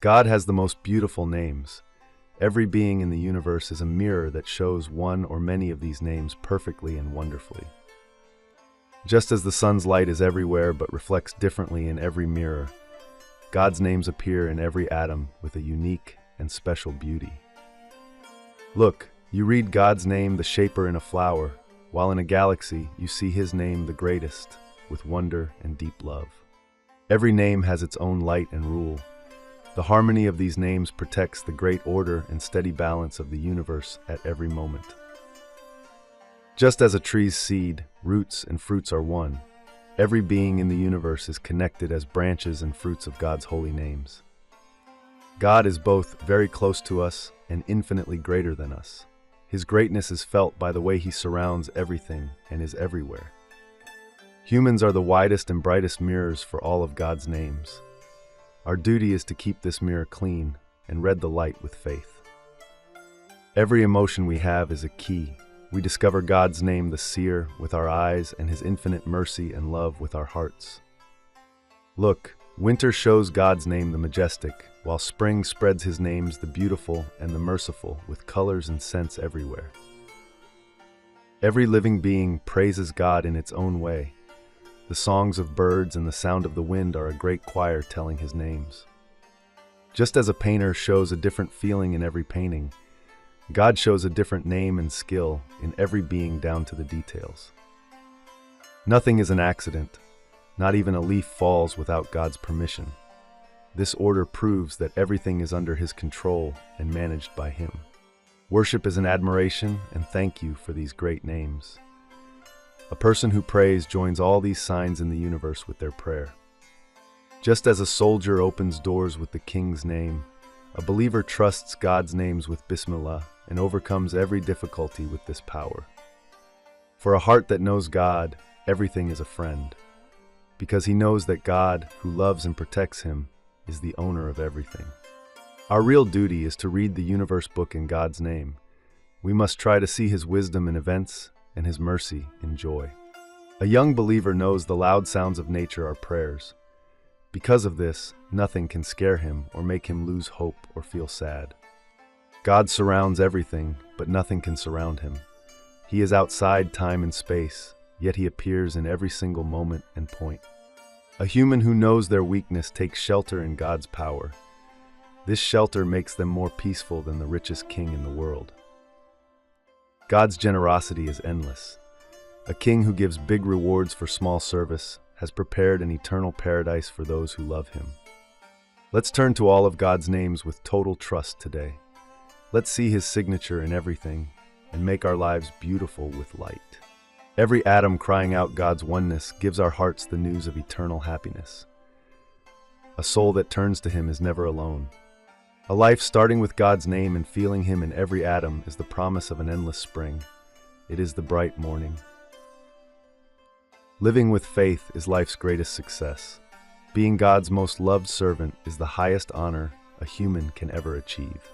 God has the most beautiful names. Every being in the universe is a mirror that shows one or many of these names perfectly and wonderfully. Just as the sun's light is everywhere but reflects differently in every mirror, God's names appear in every atom with a unique and special beauty. Look, you read God's name, the shaper, in a flower, while in a galaxy you see His name, the greatest, with wonder and deep love. Every name has its own light and rule. The harmony of these names protects the great order and steady balance of the universe at every moment. Just as a tree's seed, roots, and fruits are one, every being in the universe is connected as branches and fruits of God's holy names. God is both very close to us and infinitely greater than us. His greatness is felt by the way He surrounds everything and is everywhere. Humans are the widest and brightest mirrors for all of God's names. Our duty is to keep this mirror clean and read the light with faith. Every emotion we have is a key. We discover God's name, the seer, with our eyes, and His infinite mercy and love with our hearts. Look, winter shows God's name, the majestic, while spring spreads His names, the beautiful and the merciful, with colors and scents everywhere. Every living being praises God in its own way. The songs of birds and the sound of the wind are a great choir telling His names. Just as a painter shows a different feeling in every painting, God shows a different name and skill in every being down to the details. Nothing is an accident. Not even a leaf falls without God's permission. This order proves that everything is under His control and managed by Him. Worship is an admiration and thank you for these great names. A person who prays joins all these signs in the universe with their prayer. Just as a soldier opens doors with the King's name, a believer trusts God's names with Bismillah and overcomes every difficulty with this power. For a heart that knows God, everything is a friend, because he knows that God, who loves and protects him, is the owner of everything. Our real duty is to read the universe book in God's name. We must try to see His wisdom in events and His mercy in joy. A young believer knows the loud sounds of nature are prayers. Because of this, nothing can scare him or make him lose hope or feel sad. God surrounds everything, but nothing can surround Him. He is outside time and space, yet He appears in every single moment and point. A human who knows their weakness takes shelter in God's power. This shelter makes them more peaceful than the richest king in the world. God's generosity is endless. A king who gives big rewards for small service has prepared an eternal paradise for those who love Him. Let's turn to all of God's names with total trust today. Let's see His signature in everything and make our lives beautiful with light. Every atom crying out God's oneness gives our hearts the news of eternal happiness. A soul that turns to Him is never alone. A life starting with God's name and feeling Him in every atom is the promise of an endless spring. It is the bright morning. Living with faith is life's greatest success. Being God's most loved servant is the highest honor a human can ever achieve.